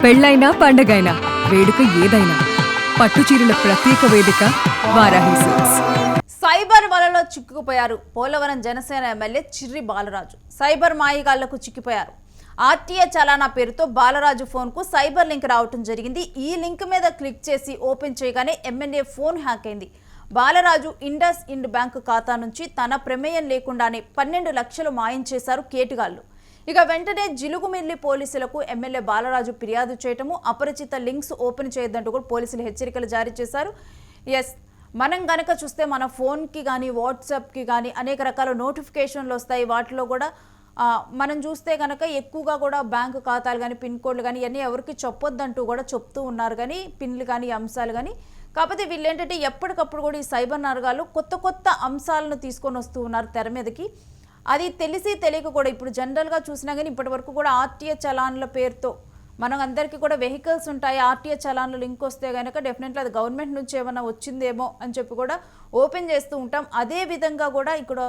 పెళ్ళైనా పండగైనా వేడుక ఏదైనా పట్టుచీరల ప్రత్యేక వేదిక వారాహి సిల్క్స్. సైబర్ వలలో చిక్కుకుపోయారు పోలవరం జనసేన ఎమ్మెల్యే చిర్రి బాలరాజు. సైబర్ మాయిగాళ్లకు చిక్కిపోయారు. ఆర్టీఏ చలానా పేరుతో బాలరాజు ఫోన్కు సైబర్ లింక్ రావటం జరిగింది. ఈ లింక్ మీద క్లిక్ చేసి ఓపెన్ చేయగానే ఎమ్మెల్యే ఫోన్ హ్యాక్ అయింది. బాలరాజు ఇండస్ ఇండ్ బ్యాంకు ఖాతా నుంచి తన ప్రమేయం లేకుండానే 12 లక్షలు మాయం చేశారు కేటుగాళ్లు. ఇక వెంటనే జిలుగుమిల్లి పోలీసులకు ఎమ్మెల్యే బాలరాజు ఫిర్యాదు చేయటము, అపరిచిత లింక్స్ ఓపెన్ చేయొద్దంటూ కూడా పోలీసులు హెచ్చరికలు జారీ చేశారు. మనం గనక చూస్తే మన ఫోన్కి కానీ వాట్సాప్కి కానీ అనేక రకాల నోటిఫికేషన్లు వస్తాయి. వాటిలో కూడా మనం చూస్తే కనుక ఎక్కువగా కూడా బ్యాంకు ఖాతాలు కానీ పిన్ కోడ్లు కానీ ఇవన్నీ ఎవరికి చెప్పొద్దంటూ కూడా చెప్తూ ఉన్నారు. కానీ పిన్లు కానీ అంశాలు కానీ కాకపోతే వీళ్ళు ఏంటంటే ఎప్పటికప్పుడు కూడా ఈ సైబర్ నరగాలు కొత్త కొత్త అంశాలను తీసుకొని వస్తూ ఉన్నారు తెర మీదకి. అది తెలిసి తెలియక కూడా ఇప్పుడు జనరల్గా చూసినా కానీ ఇప్పటి వరకు కూడా ఆర్టీఏ చలాన్ల పేరుతో మనం అందరికీ కూడా వెహికల్స్ ఉంటాయి. ఆర్టీఏ చలాన్లు లింక్ వస్తే కనుక డెఫినెట్లీ అది గవర్నమెంట్ నుంచి ఏమైనా వచ్చిందేమో అని చెప్పి కూడా ఓపెన్ చేస్తూ ఉంటాం. అదే విధంగా కూడా ఇక్కడ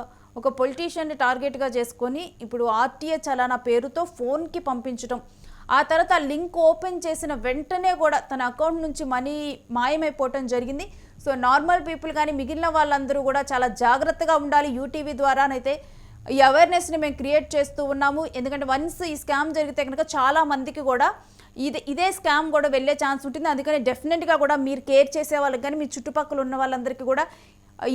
ఒక పొలిటీషియన్ని టార్గెట్గా చేసుకొని ఇప్పుడు ఆర్టీఏ చలానా పేరుతో ఫోన్కి పంపించడం, ఆ తర్వాత లింక్ ఓపెన్ చేసిన వెంటనే కూడా తన అకౌంట్ నుంచి మనీ మాయమైపోవటం జరిగింది. సో నార్మల్ పీపుల్ కానీ మిగిలిన వాళ్ళందరూ కూడా చాలా జాగ్రత్తగా ఉండాలి. యూటీవీ ద్వారానైతే ఈ అవేర్నెస్ని మేము క్రియేట్ చేస్తూ ఉన్నాము. ఎందుకంటే వన్స్ ఈ స్కామ్ జరిగితే కనుక చాలా మందికి కూడా ఇదే స్కామ్ కూడా వెళ్ళే ఛాన్స్ ఉంటుంది. అందుకని డెఫినెట్గా కూడా మీరు కేర్ చేసే వాళ్ళకి కానీ మీ చుట్టుపక్కల ఉన్న వాళ్ళందరికీ కూడా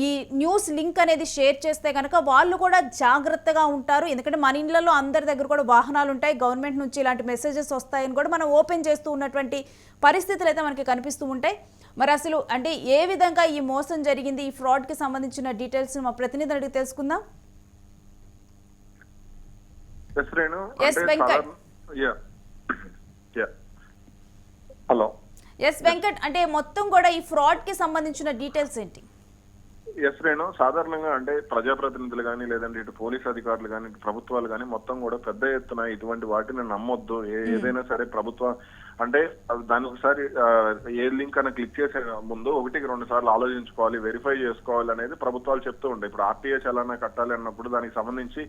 ఈ న్యూస్ లింక్ అనేది షేర్ చేస్తే కనుక వాళ్ళు కూడా జాగ్రత్తగా ఉంటారు. ఎందుకంటే మన ఇళ్లలో అందరి దగ్గర కూడా వాహనాలు ఉంటాయి. గవర్నమెంట్ నుంచి ఇలాంటి మెసేజెస్ వస్తాయని కూడా మనం ఓపెన్ చేస్తూ ఉన్నటువంటి పరిస్థితులు అయితే మనకి కనిపిస్తూ ఉంటాయి. మరి అసలు అంటే ఏ విధంగా ఈ మోసం జరిగింది, ఈ ఫ్రాడ్కి సంబంధించిన డీటెయిల్స్ మా ప్రతినిధి అడిగి తెలుసుకుందాం. హలో వెంకట్, అంటే మొత్తం కూడా ఈ ఫ్రాడ్ కి సంబంధించిన డీటెయిల్స్ ఏంటి? రేణు, సాధారణంగా అంటే ప్రజాప్రతినిధులు కానీ లేదంటే ఇటు పోలీస్ అధికారులు కానీ ప్రభుత్వాలు కానీ మొత్తం కూడా పెద్ద ఎత్తున ఇటువంటి వాటిని నమ్మొద్దు. ఏదైనా సరే ప్రభుత్వం అంటే దాని ఒకసారి ఏ లింక్ అయినా క్లిక్ చేసే ముందు 1-2 సార్లు ఆలోచించుకోవాలి, వెరిఫై చేసుకోవాలి అనేది ప్రభుత్వాలు చెప్తూ ఉంటాయి. ఇప్పుడు ఆర్టీఏ చలానా కట్టాలి అన్నప్పుడు దానికి సంబంధించి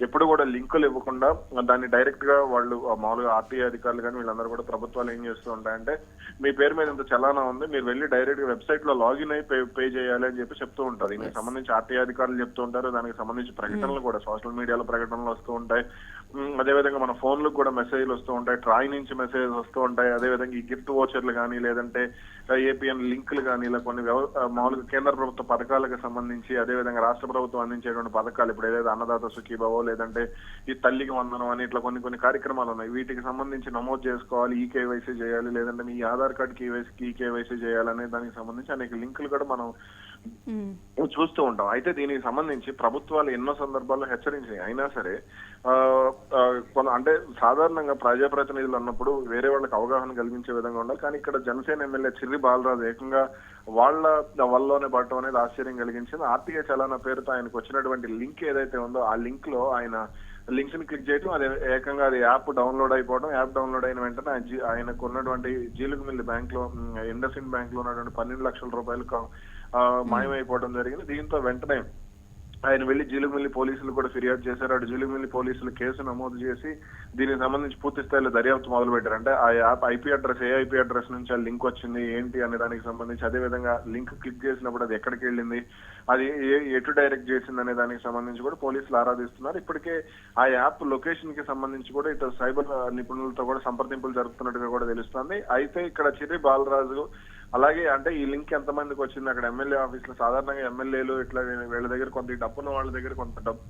ఎప్పుడు కూడా లింకులు ఇవ్వకుండా దాన్ని డైరెక్ట్ గా వాళ్ళు మామూలుగా ఆర్టీఏ అధికారులు కానీ వీళ్ళందరూ కూడా ప్రభుత్వాలు ఏం చేస్తూ ఉంటాయంటే మీ పేరు మీద ఇంత చలానా ఉంది, మీరు వెళ్ళి డైరెక్ట్ గా వెబ్సైట్ లో లాగిన్ అయి పే చేయాలి అని చెప్పి చెప్తూ ఉంటారు. దీనికి సంబంధించి ఆర్టీఏ అధికారులు చెప్తూ ఉంటారు. దానికి సంబంధించి ప్రకటనలు కూడా సోషల్ మీడియాలో ప్రకటనలు వస్తూ ఉంటాయి. అదేవిధంగా మన ఫోన్లకు కూడా మెసేజ్లు వస్తూ ఉంటాయి, ట్రాయ్ నుంచి మెసేజ్ వస్తూ ఉంటాయి. అదేవిధంగా ఈ గిఫ్ట్ వోచర్లు కానీ లేదంటే ఏపీఎన్ లింకులు కానీ ఇలా కొన్ని మామూలుగా కేంద్ర ప్రభుత్వ పథకాలకు సంబంధించి అదేవిధంగా రాష్ట్ర ప్రభుత్వం అందించేటువంటి పథకాలు ఇప్పుడు ఏదైతే అన్నదాత సుఖీభావో లేదంటే ఈ తల్లికి వందనం అని ఇట్లా కొన్ని కార్యక్రమాలు ఉన్నాయి. వీటికి సంబంధించి నమోదు చేసుకోవాలి, ఈ కేవైసీ చేయాలి, లేదంటే మీ ఆధార్ కార్డ్ ఈ కేవైసీ చేయాలనే దానికి సంబంధించి అనేక లింకులు కూడా మనం చూస్తూ ఉంటాం. అయితే దీనికి సంబంధించి ప్రభుత్వాలు ఎన్నో సందర్భాల్లో హెచ్చరించాయి. అయినా సరే అంటే సాధారణంగా ప్రజాప్రతినిధులు అన్నప్పుడు వేరే వాళ్ళకి అవగాహన కలిగించే విధంగా ఉండాలి. కానీ ఇక్కడ జనసేన ఎమ్మెల్యే చిర్రి బాలరాజు ఏకంగా వాళ్ళలోనే పడటం అనేది ఆశ్చర్యం కలిగించింది. ఆర్టీఏ చలానా పేరుతో ఆయనకు వచ్చినటువంటి లింక్ ఏదైతే ఉందో ఆ లింక్ లో ఆయన లింక్స్ ని క్లిక్ చేయడం, అది ఏకంగా అది యాప్ డౌన్లోడ్ అయిపోవడం, యాప్ డౌన్లోడ్ అయిన వెంటనే ఆయనకు ఉన్నటువంటి జీలుగుమిల్లి బ్యాంక్ లో ఇండస్ ఇండ్ బ్యాంక్ లో ఉన్నటువంటి 12 లక్షల రూపాయలు మాయమైపోవడం జరిగింది. దీంతో వెంటనే ఆయన వెళ్లి జీలుగుమిల్లి పోలీసులు కూడా ఫిర్యాదు చేశారు. అటు జీలుగుమిల్లి పోలీసులు కేసు నమోదు చేసి దీనికి సంబంధించి పూర్తి స్థాయిలో దర్యాప్తు మొదలు పెట్టారు. అంటే ఆ యాప్ ఐపీ అడ్రస్ నుంచి ఆ లింక్ వచ్చింది ఏంటి అనే దానికి సంబంధించి, అదేవిధంగా లింక్ క్లిక్ చేసినప్పుడు అది ఎక్కడికి వెళ్ళింది, అది ఎటు డైరెక్ట్ చేసింది అనే దానికి సంబంధించి కూడా పోలీసులు ఆరాధిస్తున్నారు. ఇప్పటికే ఆ యాప్ లొకేషన్ కి సంబంధించి కూడా ఇతర సైబర్ నిపుణులతో కూడా సంప్రదింపులు జరుపుతున్నట్టుగా కూడా తెలుస్తుంది. అయితే ఇక్కడ చిర్రి బాలరాజు అలాగే అంటే ఈ లింక్ ఎంతమందికి వచ్చింది, అక్కడ ఎమ్మెల్యే ఆఫీస్ లో సాధారణంగా ఎమ్మెల్యేలు ఇట్లా వీళ్ళ దగ్గర కొంత డబ్బున్న వాళ్ళ దగ్గర కొంత డబ్బు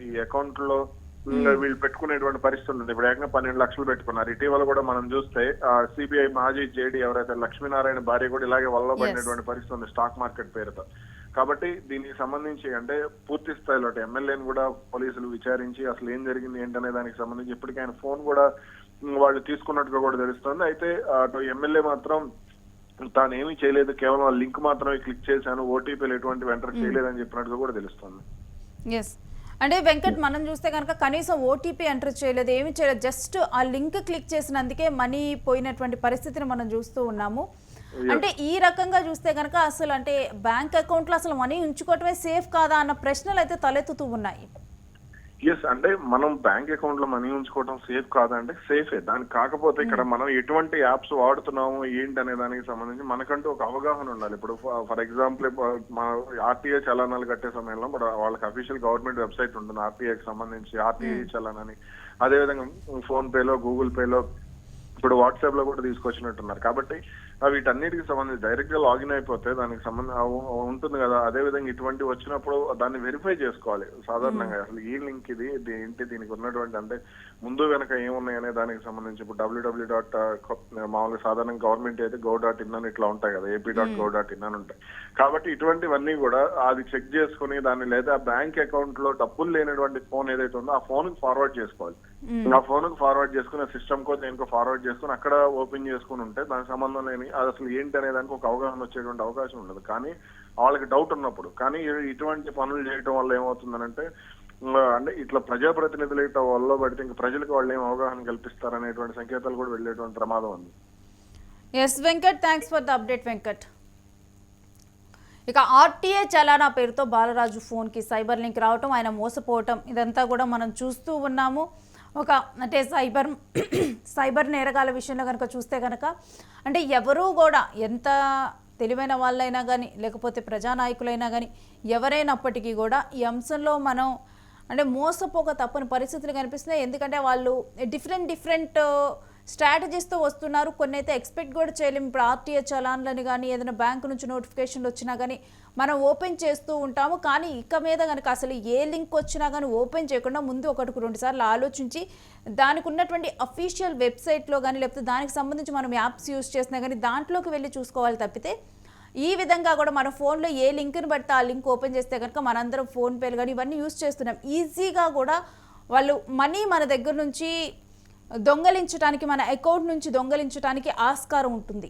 ఈ అకౌంట్ లో వీళ్ళు పెట్టుకునేటువంటి పరిస్థితి ఉంది. ఇప్పుడు ఏకంగా 12 లక్షలు పెట్టుకున్నారు. ఇటీవల కూడా మనం చూస్తే సిబిఐ మాజీ జేడీ ఎవరైతే లక్ష్మీనారాయణ భార్య కూడా ఇలాగే వల్ల పడినటువంటి పరిస్థితి ఉంది స్టాక్ మార్కెట్ పేరుతో. కాబట్టి దీనికి సంబంధించి అంటే పూర్తి స్థాయిలో ఎమ్మెల్యేని కూడా పోలీసులు విచారించి అసలు ఏం జరిగింది ఏంటనే దానికి సంబంధించి ఇప్పటికీ ఆయన ఫోన్ కూడా వాళ్ళు తీసుకున్నట్టుగా కూడా తెలుస్తుంది. అయితే అటు ఎమ్మెల్యే మాత్రం తాను ఏమీ చేయలేదు, కేవలం ఆ లింక్ మాత్రమే క్లిక్ చేశాను, ఓటీపీలు ఎటువంటి ఎంటర్ చేయలేదని చెప్పినట్టుగా కూడా తెలుస్తుంది. అంటే వెంకట్, మనం చూస్తే కనుక కనీసం ఓటీపీ ఎంటర్ చేయలేదు, ఏమి చేయలేదు, జస్ట్ ఆ లింక్ క్లిక్ చేసినందుకే మనీ పోయినటువంటి పరిస్థితిని మనం చూస్తూ ఉన్నాము. అంటే ఈ రకంగా చూస్తే కనుక అసలు అంటే బ్యాంక్ అకౌంట్ లో అసలు మనీ ఉంచుకోవటమే సేఫ్ కాదా అన్న ప్రశ్నలు అయితే తలెత్తుతూ ఉన్నాయి. ఎస్, అంటే మనం బ్యాంక్ అకౌంట్ లో మనీ ఉంచుకోవడం సేఫ్ కాదంటే సేఫే. దానికి కాకపోతే ఇక్కడ మనం ఎటువంటి యాప్స్ వాడుతున్నాము ఏంటి అనే దానికి సంబంధించి మనకంటూ ఒక అవగాహన ఉండాలి. ఇప్పుడు ఫర్ ఎగ్జాంపుల్ మా ఆర్టీఏ చలానాలు కట్టే సమయంలో ఇప్పుడు వాళ్ళకి అఫీషియల్ గవర్నమెంట్ వెబ్సైట్ ఉంటుంది ఆర్టీఏకి సంబంధించి, ఆర్టీఏ చలానని. అదేవిధంగా ఫోన్ పేలో, గూగుల్ పేలో, ఇప్పుడు వాట్సాప్ లో కూడా తీసుకొచ్చినట్టున్నారు. కాబట్టి వీటన్నిటికి సంబంధించి డైరెక్ట్ గా లాగిన్ అయిపోతే దానికి సంబంధం ఉంటుంది కదా. అదే విధంగా ఇటువంటి వచ్చినప్పుడు దాన్ని వెరిఫై చేసుకోవాలి సాధారణంగా. అసలు ఈ లింక్ ఇది ఏంటి, దీనికి ఉన్నటువంటి అంటే ముందు వెనక ఏమున్నాయనే దానికి సంబంధించి ఇప్పుడు www. మామూలుగా సాధారణ గవర్నమెంట్ అయితే go.in అని ఇట్లా ఉంటాయి కదా, ap.go.in అని ఉంటాయి. కాబట్టి ఇటువంటివన్నీ కూడా అది చెక్ చేసుకుని దాన్ని, లేదా బ్యాంక్ అకౌంట్ లో డబ్బులు లేనటువంటి ఫోన్ ఏదైతే ఉందో ఆ ఫోన్ కి ఫార్వర్డ్ చేసుకోవాలి. ఆ ఫోన్ కి ఫార్వర్డ్ చేసుకుని సిస్టమ్ కో దేనికో ఫార్వర్డ్ చేసుకుని అక్కడ ఓపెన్ చేసుకుని ఉంటే దానికి సంబంధం లేని అది అసలు ఏంటి అనే దానికి ఒక అవగాహన వచ్చేటువంటి అవకాశం ఉండదు. కానీ వాళ్ళకి డౌట్ ఉన్నప్పుడు. కానీ ఇటువంటి పనులు చేయడం వల్ల ఏమవుతుందనంటే అంటే ఇట్లా ప్రజాప్రతినిధులు ఇట్లా వల్ల పడితే ఇంకా ప్రజలకు వాళ్ళు ఏం అవగాహన కల్పిస్తారనేటువంటి సంకేతాలు కూడా వెళ్ళేటువంటి ప్రమాదం ఉంది. Yes Venkat, thanks for the update Venkat. ఇక ఆర్టీఏ చలానా పేరుతో బాలరాజు ఫోన్కి సైబర్ లింక్ రావటం, ఆయన మోసపోవటం, ఇదంతా కూడా మనం చూస్తూ ఉన్నాము. అంటే సైబర్ నేరగాల విషయంలో కనుక చూస్తే కనుక అంటే ఎవరూ కూడా ఎంత తెలివైన వాళ్ళైనా కానీ లేకపోతే ప్రజానాయకులైనా కానీ ఎవరైనప్పటికీ కూడా ఈ అంశంలో మనం అంటే మోసపోక తప్పని పరిస్థితులు కనిపిస్తున్నాయి. ఎందుకంటే వాళ్ళు డిఫరెంట్ స్ట్రాటజీస్తో వస్తున్నారు. కొన్ని అయితే ఎక్స్పెక్ట్ కూడా చేయలేము. ఇప్పుడు ఆర్టీఏ చలాన్లని కానీ ఏదైనా బ్యాంకు నుంచి నోటిఫికేషన్లు వచ్చినా కానీ మనం ఓపెన్ చేస్తూ ఉంటాము. కానీ ఇక మీద కనుక అసలు ఏ లింక్ వచ్చినా కానీ ఓపెన్ చేయకుండా ముందు 1-2 సార్లు ఆలోచించి దానికి ఉన్నటువంటి అఫీషియల్ వెబ్సైట్లో కానీ లేకపోతే దానికి సంబంధించి మనం యాప్స్ యూజ్ చేసినా కానీ దాంట్లోకి వెళ్ళి చూసుకోవాలి తప్పితే ఈ విధంగా కూడా మన ఫోన్లో ఏ లింక్ని పడితే ఆ లింక్ ఓపెన్ చేస్తే కనుక మనందరం ఫోన్పేలు కానీ ఇవన్నీ యూజ్ చేస్తున్నాం. ఈజీగా కూడా వాళ్ళు మనీ మన దగ్గర నుంచి దొంగలించడానికి, మన అకౌంట్ నుంచి దొంగలించడానికి ఆస్కారం ఉంటుంది.